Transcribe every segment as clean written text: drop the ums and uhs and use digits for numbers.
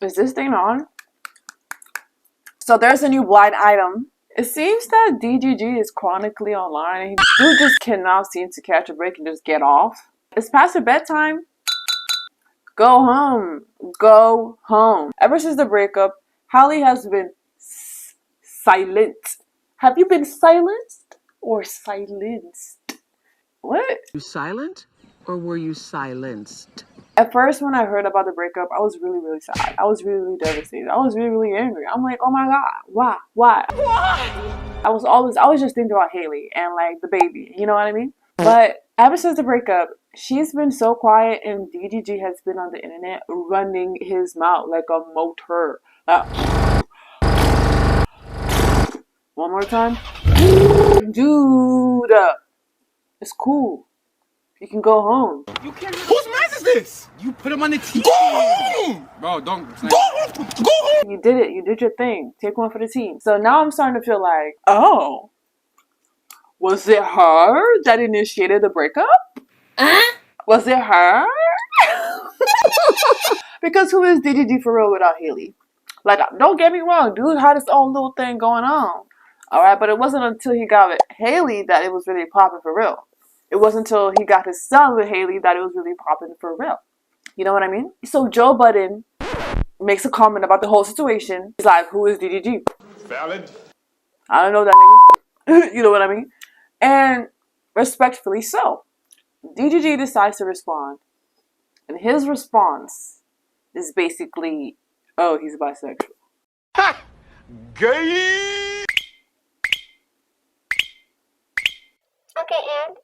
Is this thing on? So there's a new blind item. It seems that DGG is chronically online. Dude just cannot seem to catch a break and just get off. It's past your bedtime. Go home. Go home. Ever since the breakup, Halle has been silent. Have you been silenced or silenced? What? You silent or were you silenced? At first, when I heard about the breakup, I was really, really sad. I was really, really devastated. I was really, really angry. I'm like, oh my god, why? Why? I was just thinking about Halle and like the baby. You know what I mean? But ever since the breakup, she's been so quiet, and DGG has been on the internet running his mouth like a motor. One more time, dude. It's cool. You can go home. You can't. Whose man is this? You put him on the team. Go home! Bro, don't. Go home! You did it. You did your thing. Take one for the team. So now I'm starting to feel like, oh, was it her that initiated the breakup? Was it her? Because who is DGG for real without Halle? Like, don't get me wrong. Dude had his own little thing going on. Alright, but it wasn't until he got with Halle that it was really popping for real. It wasn't until he got his son with Halle that it was really popping for real. You know what I mean? So Joe Budden makes a comment about the whole situation. He's like, who is DGG? Valid. I don't know that nigga. You know what I mean? And respectfully so. DGG decides to respond. And his response is basically, oh, he's bisexual. Ha! Gay! Okay, and?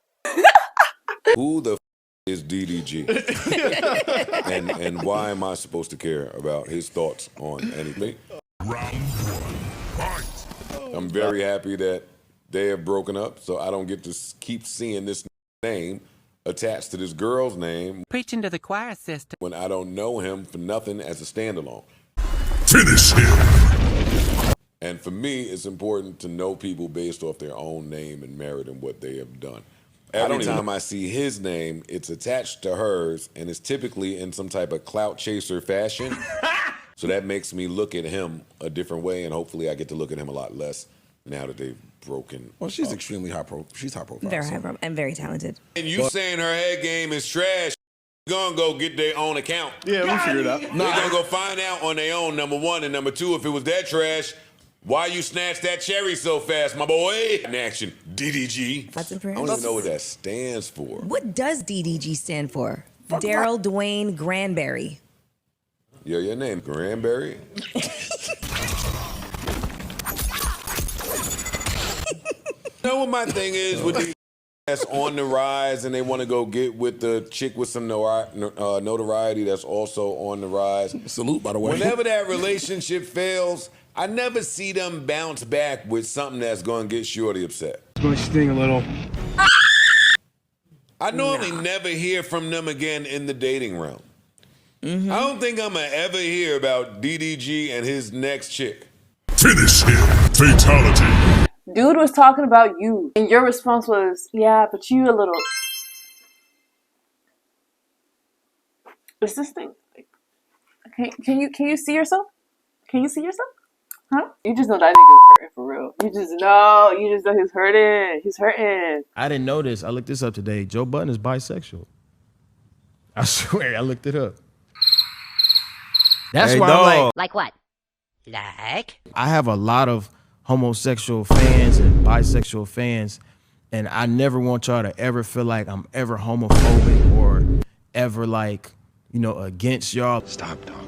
Who the is DDG? and why am I supposed to care about his thoughts on anything? Round one, fight! I'm very happy that they have broken up, so I don't get to keep seeing this name attached to this girl's name. Preaching to the choir, sister. When I don't know him for nothing as a standalone. Finish him! And for me, it's important to know people based off their own name and merit and what they have done. Every time I see his name, it's attached to hers, and it's typically in some type of clout chaser fashion. So that makes me look at him a different way, and hopefully I get to look at him a lot less now that they've broken. Well, she's extremely she's high profile. Very high profile and very talented. And you saying her head game is trash, gonna go get their own account. Yeah, we'll figure it out. They're gonna go find out on their own, number one. And number two, if it was that trash, why you snatched that cherry so fast, my boy? In action, DDG. Thoughts and I prayers? don't even know what that stands for. What does DDG stand for? Daryl Dwayne Granberry. Yeah, your name, Granberry? You know what my thing is with these that's on the rise and they want to go get with the chick with some notoriety that's also on the rise? Salute, by the way. Whenever that relationship fails, I never see them bounce back with something that's going to get Shorty upset. It's going to sting a little. I normally never hear from them again in the dating realm. I don't think I'm going to ever hear about DDG and his next chick. Finish him! Fatality! Dude was talking about you, and your response was, yeah, but you a little... What's this thing? Can you see yourself? Can you see yourself? Huh? You just know that nigga's hurting for real. You just know he's hurting. He's hurting. I didn't know this. I looked this up today. Joe Budden is bisexual. I swear, I looked it up. That's why I'm like... Like what? Like? I have a lot of homosexual fans and bisexual fans, and I never want y'all to ever feel like I'm ever homophobic or ever like, you know, against y'all. Stop talking.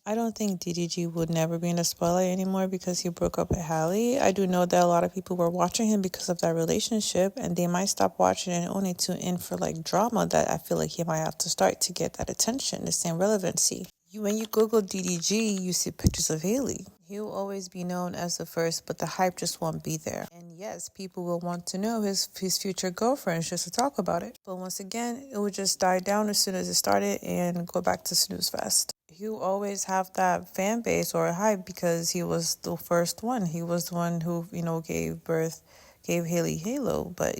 I don't think DDG would never be in the spotlight anymore because he broke up with Halle. I do know that a lot of people were watching him because of that relationship, and they might stop watching and only tune in for like drama that I feel like he might have to start to get that attention, the same relevancy. When you Google DDG, you see pictures of Halle. He will always be known as the first, but the hype just won't be there. And yes, people will want to know his future girlfriends just to talk about it. But once again, it will just die down as soon as it started and go back to snooze fest. He will always have that fan base or hype because he was the first one. He was the one who, gave Halle Halo. But,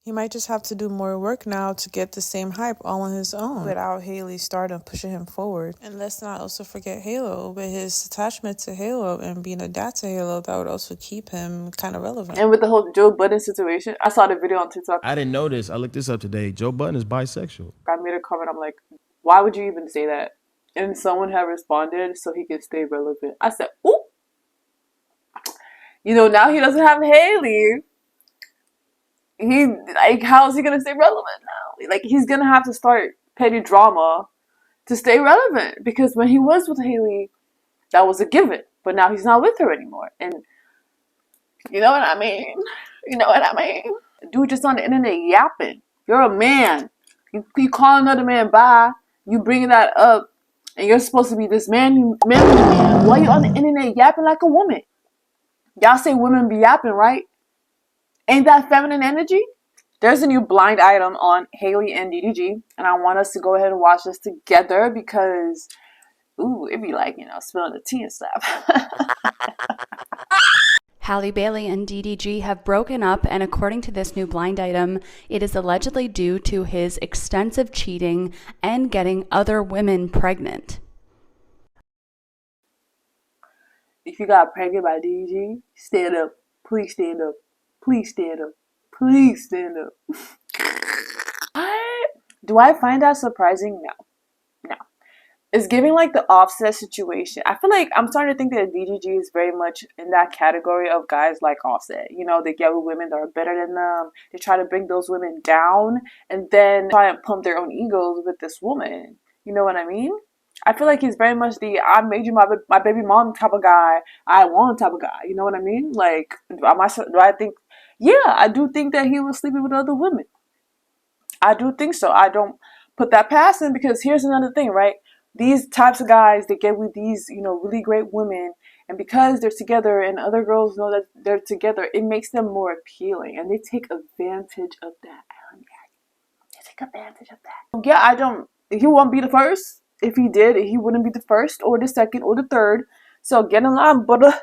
He might just have to do more work now to get the same hype all on his own without Haley's stardom pushing him forward. And let's not also forget Halo. With his attachment to Halo and being a dad to Halo, that would also keep him kind of relevant. And with the whole Joe Budden situation, I saw the video on TikTok. I didn't know this. I looked this up today. Joe Budden is bisexual. I made a comment. I'm like, why would you even say that? And someone had responded so he could stay relevant. I said, ooh. You know, now he doesn't have Haley. How is he gonna stay relevant now? Like, he's gonna have to start petty drama to stay relevant, because when he was with Haley, that was a given. But now he's not with her anymore, and you know what I mean? You know what I mean? Dude just on the internet yapping. You're a man. You call another man by. You bringing that up, and you're supposed to be this manly man. Why you on the internet yapping like a woman? Y'all say women be yapping, right? Ain't that feminine energy? There's a new blind item on Halle and DDG, and I want us to go ahead and watch this together because, ooh, it'd be like, you know, spilling the tea and stuff. Halle Bailey and DDG have broken up, and according to this new blind item, it is allegedly due to his extensive cheating and getting other women pregnant. If you got pregnant by DDG, stand up. Please stand up. Please stand up. Please stand up. Do I find that surprising? No. It's giving like the Offset situation. I feel like I'm starting to think that DDG is very much in that category of guys like Offset. You know, they get with women that are better than them. They try to bring those women down and then try and pump their own egos with this woman. You know what I mean? I feel like he's very much the I made you my baby mom type of guy. I want type of guy. You know what I mean? Like, do I think? Yeah, I do think that he was sleeping with other women. I do think so. I don't put that past him, because here's another thing, right? These types of guys, they get with these, you know, really great women, and because they're together and other girls know that they're together, it makes them more appealing, and they take advantage of that. They take advantage of that. Yeah, he won't be the first. If he did, he wouldn't be the first or the second or the third. So get in line, brother.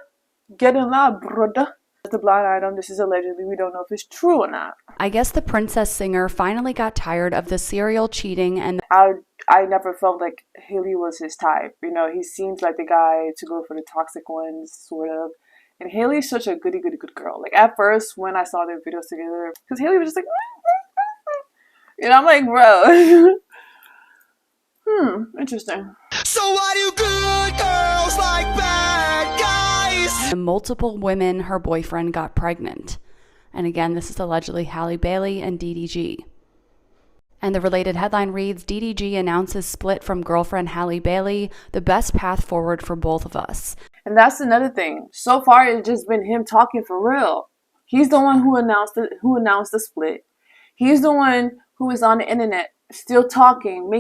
Get in line, brother. The blind item, this is allegedly, we don't know if it's true or not. I guess the princess singer finally got tired of the serial cheating, and I never felt like Haley was his type. You know, he seems like the guy to go for the toxic ones, sort of. And Haley's such a good girl. Like, at first, when I saw their videos together, because Haley was just like, you know, I'm like, bro. Interesting. So why do good girls like bad guys? Multiple women her boyfriend got pregnant. And again, this is allegedly Halle Bailey and DDG. And the related headline reads, DDG announces split from girlfriend Halle Bailey, the best path forward for both of us. And that's another thing. So far, it's just been him talking for real. He's the one who announced the split. He's the one who is on the internet still talking,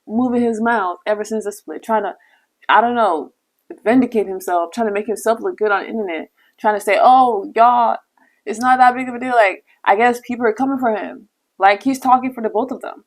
moving his mouth ever since the split, trying to, I don't know, vindicate himself, trying to make himself look good on the internet, trying to say, oh, y'all, it's not that big of a deal. Like, I guess people are coming for him. Like, he's talking for the both of them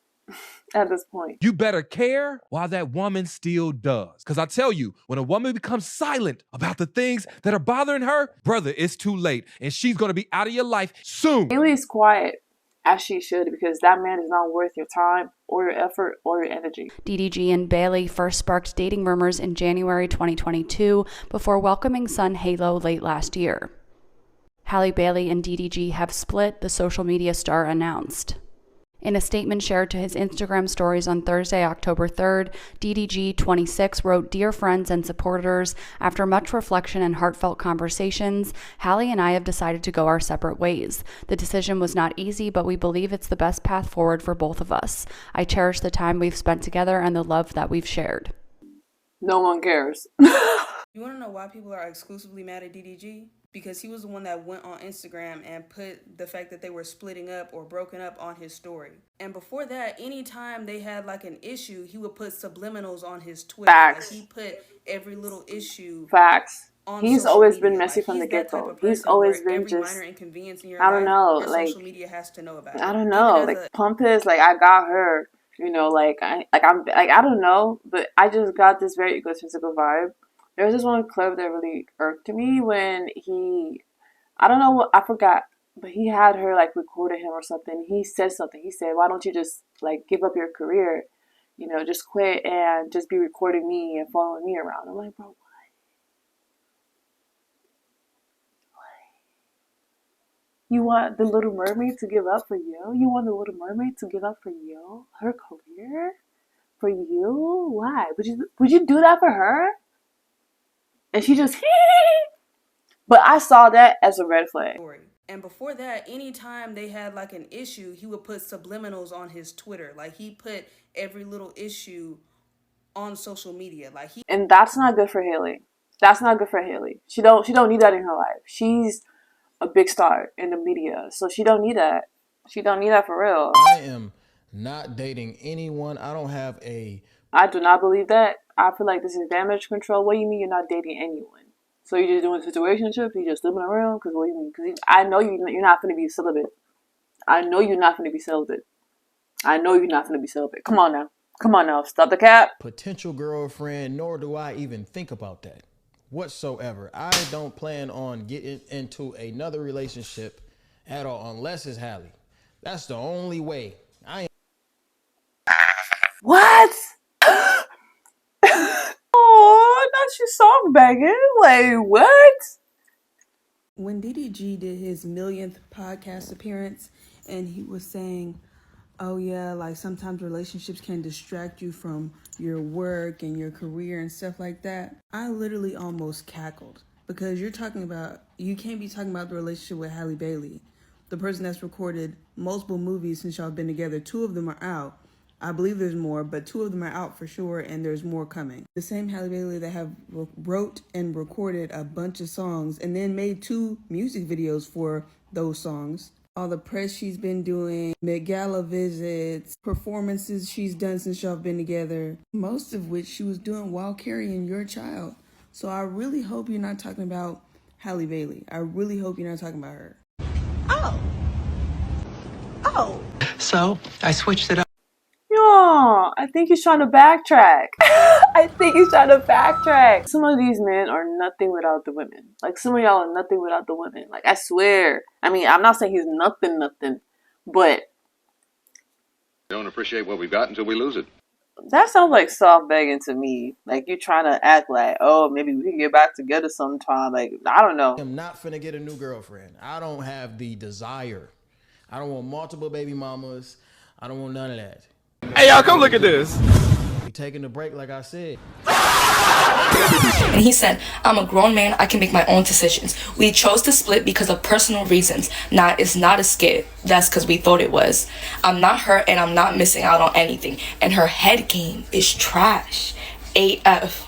at this point. You better care while that woman still does. Because I tell you, when a woman becomes silent about the things that are bothering her, brother, it's too late. And she's going to be out of your life soon. Haley's quiet, as she should, because that man is not worth your time or your effort or your energy. DDG and Bailey first sparked dating rumors in January 2022 before welcoming son Halo late last year. Halle Bailey and DDG have split, the social media star announced. In a statement shared to his Instagram stories on Thursday, October 3rd, DDG 26 wrote, "Dear friends and supporters, after much reflection and heartfelt conversations, Halle and I have decided to go our separate ways. The decision was not easy, but we believe it's the best path forward for both of us. I cherish the time we've spent together and the love that we've shared." No one cares. You want to know why people are exclusively mad at DDG? Because he was the one that went on Instagram and put the fact that they were splitting up or broken up on his story. And before that, anytime they had like an issue, he would put subliminals on his Twitter. Facts. Like, he put every little issue. Facts. On He's social always media. been messy Like, from the he's that get-go. type of He's person always where been every just, minor inconvenience in your I don't life, know, your like, social media has to know about it. I don't Even know, as like, a- pump is like, I got her, you know, like, I don't know, but I just got this very egotistical vibe. There was this one clip that really irked me when I don't know what, I forgot, But he had her like recorded him or something. He said something. He said, "Why don't you just like give up your career? You know, just quit and just be recording me and following me around." I'm like, bro, you want the Little Mermaid to give up for you? You want the Little Mermaid to give up for you? Her career? For you? Why? Would you do that for her? And she just But I saw that as a red flag. And before that, anytime they had like an issue, he would put subliminals on his Twitter. Like he put every little issue on social media. And that's not good for Halle. That's not good for Halle. She don't need that in her life. She's a big star in the media, so she don't need that. She don't need that for real. I am not dating anyone. I don't have a... I do not believe that. I feel like this is damage control. What do you mean you're not dating anyone? So you're just doing situationships? You just living around? Because what do you mean? Because I know you're not going to be celibate. I know you're not going to be celibate. I know you're not going to be celibate. Come on now. Come on now. Stop the cap. Potential girlfriend, nor do I even think about that whatsoever. I don't plan on getting into another relationship at all unless it's Halle. That's the only way. What? Oh, not you soft begging. Wait, what? When DDG did his millionth podcast appearance and he was saying, oh yeah, like sometimes relationships can distract you from your work and your career and stuff like that, I literally almost cackled. Because you can't be talking about the relationship with Halle Bailey, the person that's recorded multiple movies since y'all been together. 2 of them are out. I believe there's more, but 2 of them are out for sure, and there's more coming. The same Halle Bailey that have wrote and recorded a bunch of songs and then made 2 music videos for those songs. All the press she's been doing, Met Gala visits, performances she's done since y'all been together, most of which she was doing while carrying your child. So I really hope you're not talking about Halle Bailey. I really hope you're not talking about her. Oh. So I switched it up. Yo, I think he's trying to backtrack. Some of these men are nothing without the women. Like, some of y'all are nothing without the women. Like, I swear. I mean, I'm not saying he's nothing, but... Don't appreciate what we've got until we lose it. That sounds like soft begging to me. Like, you're trying to act like, oh, maybe we can get back together sometime. Like, I don't know. I'm not finna get a new girlfriend. I don't have the desire. I don't want multiple baby mamas. I don't want none of that. Hey, y'all, come look at this. We taking a break, like I said. And he said, I'm a grown man. I can make my own decisions. We chose to split because of personal reasons. It's not a skit. That's because we thought it was. I'm not her and I'm not missing out on anything. And her head game is trash. AF.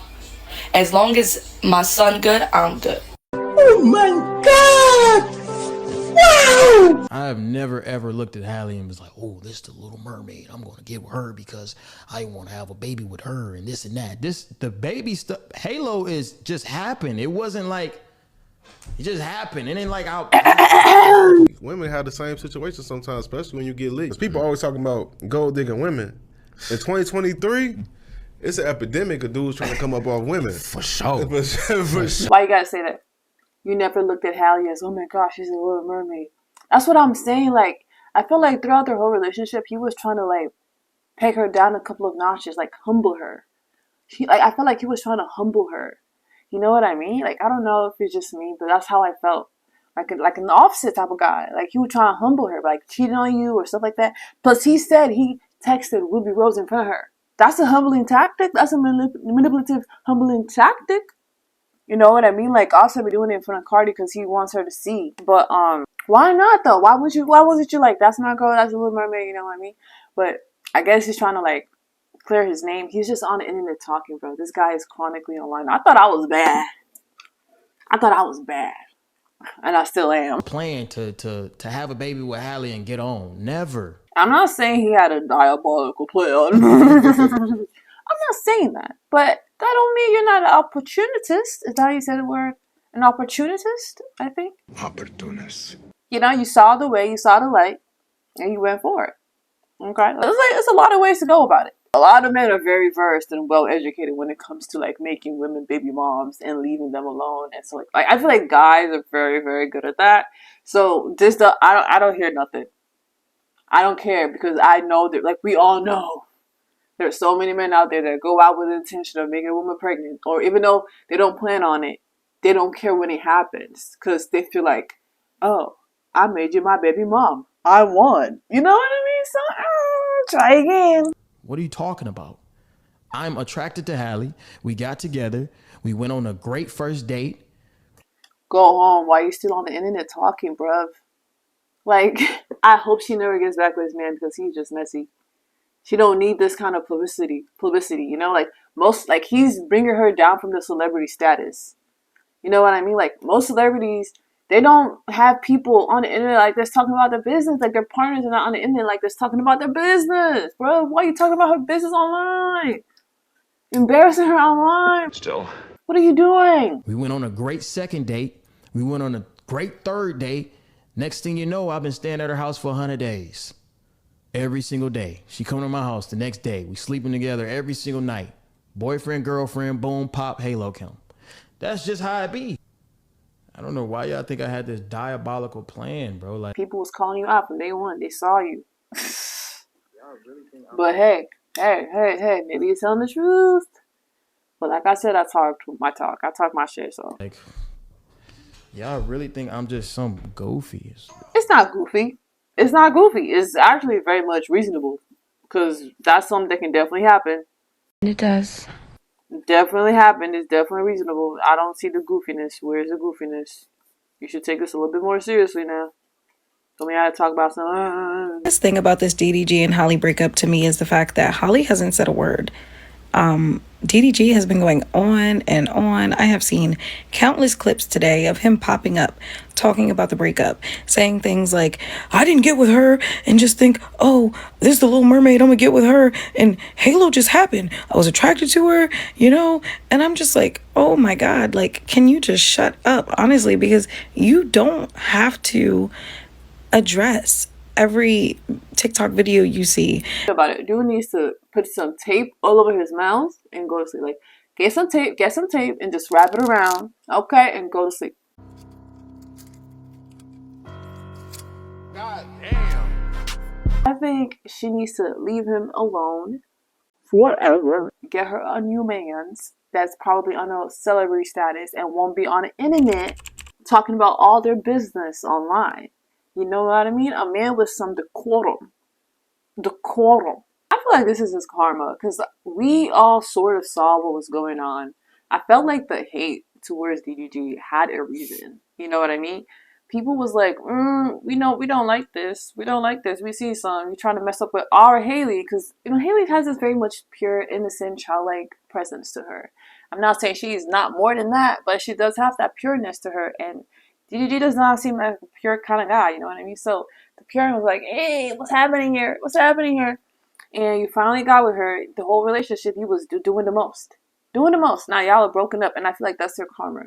As long as my son good, I'm good. Oh my God! Wow! I have never ever looked at Halle and was like, oh, this is the Little Mermaid. I'm going to get with her because I want to have a baby with her and this and that. The baby stuff, Halo is just happened. It wasn't like, it just happened. It ain't like Women have the same situation sometimes, especially when you get leaked. People always talking about gold digging women. In 2023, it's an epidemic of dudes trying to come up off women. For sure. Why you gotta say that? You never looked at Halle as, oh my gosh, she's a Little Mermaid. That's what I'm saying. Like, I feel like throughout their whole relationship, he was trying to like peg her down a couple of notches, like humble her. I feel like he was trying to humble her. You know what I mean? Like, I don't know if it's just me, but that's how I felt. Like an opposite type of guy. Like, he was trying to humble her, like cheating on you or stuff like that. Plus, he said he texted Ruby Rose in front of her. That's a humbling tactic. That's a manipulative, humbling tactic. You know what I mean? Like, Offset be doing it in front of Cardi because he wants her to see. But why not though? Why wasn't you like, that's my girl, that's a Little Mermaid, you know what I mean? But I guess he's trying to like clear his name. He's just on the internet talking, bro. This guy is chronically online. I thought I was bad. And I still am. Plan to have a baby with Halle and get on. Never. I'm not saying he had a diabolical plan. I'm not saying that. But that don't mean you're not an opportunist. Is that how you said the word? An opportunist, I think. Opportunist. You know, you saw the light, and you went for it. Okay? It's a lot of ways to go about it. A lot of men are very versed and well educated when it comes to like making women baby moms and leaving them alone. And so like I feel like guys are very, very good at that. So I don't hear nothing. I don't care because I know that like we all know there's so many men out there that go out with the intention of making a woman pregnant, or even though they don't plan on it, they don't care when it happens because they feel like, oh, I made you my baby mom. I won. You know what I mean? So try again. What are you talking about? I'm attracted to Halle. We got together. We went on a great first date. Go home. Why are you still on the internet talking, bruv? Like, I hope she never gets back with this man because he's just messy. She don't need this kind of publicity, you know? Like, he's bringing her down from the celebrity status. You know what I mean? Like, most celebrities, they don't have people on the internet like this talking about their business. Like, their partners are not on the internet like this talking about their business. Bro, why are you talking about her business online? Embarrassing her online. Still. What are you doing? We went on a great second date. We went on a great third date. Next thing you know, I've been staying at her house for 100 days. Every single day. She come to my house the next day. We sleeping together every single night. Boyfriend, girlfriend, boom, pop, halo count. That's just how it be. I don't know why y'all think I had this diabolical plan, bro. Like, people was calling you out from day one. They saw you. But hey, maybe you're telling the truth. But like I said, I talk my talk. I talk my shit, so. Like, y'all really think I'm just some goofy? It's not goofy. It's not goofy. It's actually very much reasonable. Because that's something that can definitely happen. It does. Definitely happen. It's definitely reasonable. I don't see the goofiness. Where's the goofiness? You should take this a little bit more seriously now. So we gotta talk about some. This thing about this DDG and Halle breakup to me is the fact that Halle hasn't said a word. DDG has been going on and on. I have seen countless clips today of him popping up, talking about the breakup, saying things like, I didn't get with her and just think, oh, this is the Little Mermaid, I'm gonna get with her, and Halo just happened. I was attracted to her, you know? And I'm just like, oh my God, like, can you just shut up, honestly? Because you don't have to address every TikTok video you see. About it, dude needs to put some tape all over his mouth and go to sleep. Like, get some tape, and just wrap it around, okay, and go to sleep. God damn. I think she needs to leave him alone. Whatever. Get her a new man's that's probably on a celebrity status and won't be on the internet talking about all their business online. You know what I mean? A man with some decorum. Decorum. I feel like this is his karma because we all sort of saw what was going on. I felt like the hate towards DDG had a reason. You know what I mean? People was like, we don't like this. We don't like this. We see some. You're trying to mess up with our Halle because, you know, Halle has this very much pure, innocent, childlike presence to her. I'm not saying she's not more than that, but she does have that pureness to her, and DDG does not seem like a pure kind of guy, you know what I mean? So the pure was like, hey, what's happening here? What's happening here? And you finally got with her. The whole relationship, he was doing the most. Doing the most. Now y'all are broken up, and I feel like that's your karma.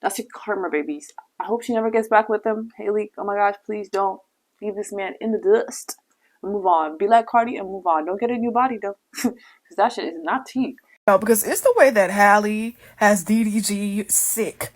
That's your karma, babies. I hope she never gets back with him. Halle, oh my gosh, please don't leave this man in the dust. And move on. Be like Cardi and move on. Don't get a new body, though. Because that shit is not tea. No, because it's the way that Halle has DDG sick.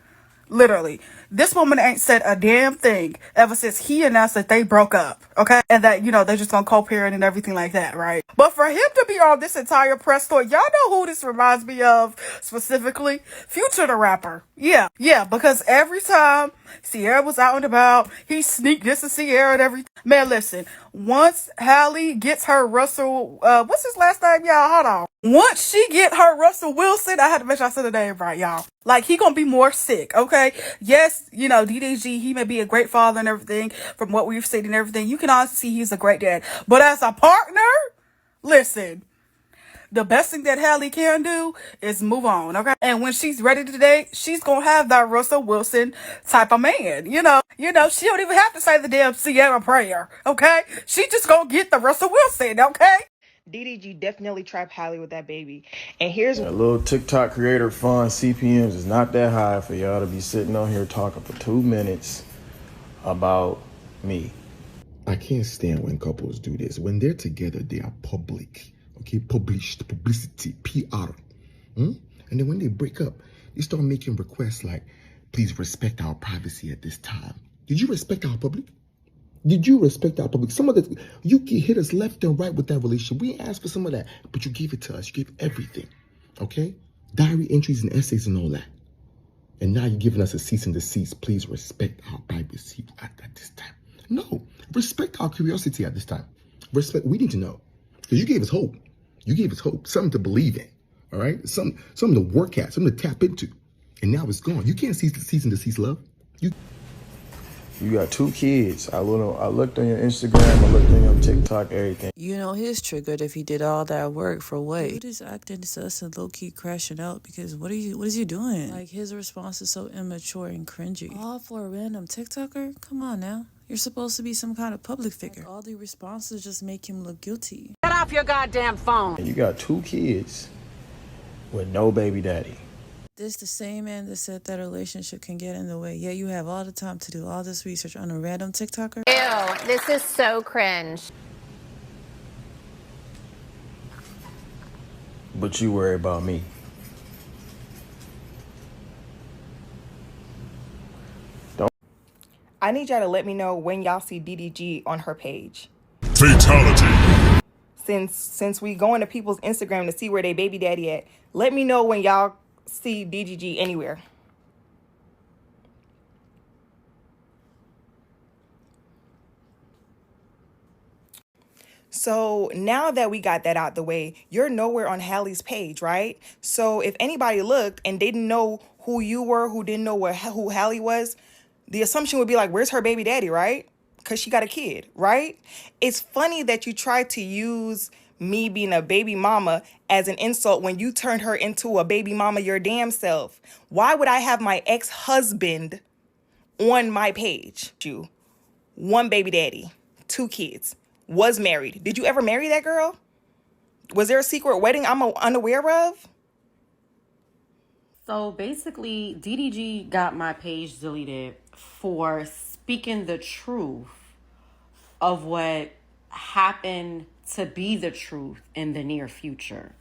Literally. This woman ain't said a damn thing ever since he announced that they broke up, okay? And that, you know, they're just gonna co-parent and everything like that, right? But for him to be on this entire press tour, y'all know who this reminds me of specifically? Future the rapper. Yeah, because every time Sierra was out and about, he sneaked this to Sierra and everything. Man, listen, once Halle gets her Russell, what's his last name, y'all? Hold on. Once she get her Russell Wilson, I had to make sure I said the name right, y'all. Like, he gonna be more sick, okay? Yes, you know, DDG, he may be a great father and everything, from what we've seen and everything. You can honestly see he's a great dad. But as a partner, listen, the best thing that Halle can do is move on, okay? And when she's ready to date, she's gonna have that Russell Wilson type of man, you know, she don't even have to say the damn Sierra prayer, okay? She just gonna get the Russell Wilson, okay? DDG definitely trapped Halle with that baby. And here's a little TikTok creator fun. CPMs is not that high for y'all to be sitting on here talking for 2 minutes about me. I can't stand when couples do this. When they're together, they are public. Okay, publicity, PR. And then when they break up, you start making requests like, please respect our privacy at this time. Did you respect our public? Did you respect our public? Some of the, you can hit us left and right with that relationship. We asked for some of that, but you gave it to us. You gave everything, okay? Diary entries and essays and all that. And now you're giving us a cease and desist. Please respect our privacy at this time. No, respect our curiosity at this time. Respect, we need to know. Because you gave us hope. You gave us hope, something to believe in, all right? Something to work at, something to tap into. And now it's gone. You can't cease and desist love. You got 2 kids. I looked on your Instagram, I looked on your TikTok, everything. You know, he's triggered if he did all that work for what? Dude is acting sus and low-key crashing out because what is he doing? Like, his response is so immature and cringy. All for a random TikToker? Come on now. You're supposed to be some kind of public figure. Like, all the responses just make him look guilty. Get off your goddamn phone. And you got 2 kids with no baby daddy. This the same man that said that a relationship can get in the way. Yeah, you have all the time to do all this research on a random TikToker. Ew, this is so cringe. But you worry about me. I need y'all to let me know when y'all see DDG on her page. Fatality. Since we go into people's Instagram to see where they baby daddy at, let me know when y'all see DDG anywhere. So now that we got that out the way, you're nowhere on Halle's page, right? So if anybody looked and didn't know who you were, who didn't know who Halle was, the assumption would be like, where's her baby daddy, right? Because she got a kid, right? It's funny that you tried to use me being a baby mama as an insult when you turned her into a baby mama your damn self. Why would I have my ex-husband on my page? 1 baby daddy, 2 kids, was married. Did you ever marry that girl? Was there a secret wedding I'm unaware of? So basically, DDG got my page deleted for speaking the truth of what happened to be the truth in the near future.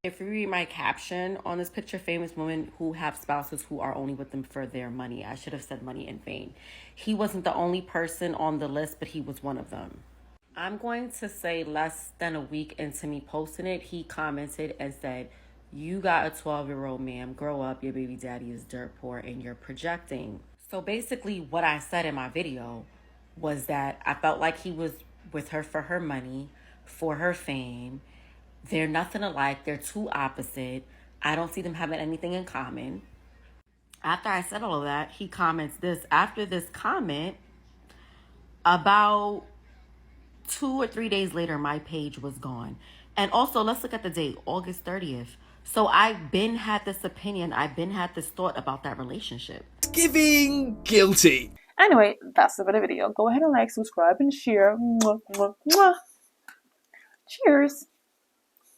If you read my caption on this picture, famous women who have spouses who are only with them for their money. I should have said money in vain. He wasn't the only person on the list, but he was one of them. I'm going to say less than a week into me posting it, he commented and said, you got a 12-year-old, ma'am. Grow up. Your baby daddy is dirt poor and you're projecting. So basically what I said in my video was that I felt like he was with her for her money, for her fame. They're nothing alike. They're too opposite. I don't see them having anything in common. After I said all of that, he comments this. After this comment, about 2 or 3 days later, my page was gone. And also, let's look at the date, August 30th. So I've been had this opinion. I've been had this thought about that relationship. Giving guilty. Anyway, that's the video. Go ahead and like, subscribe, and share. Mwah, mwah, mwah. Cheers.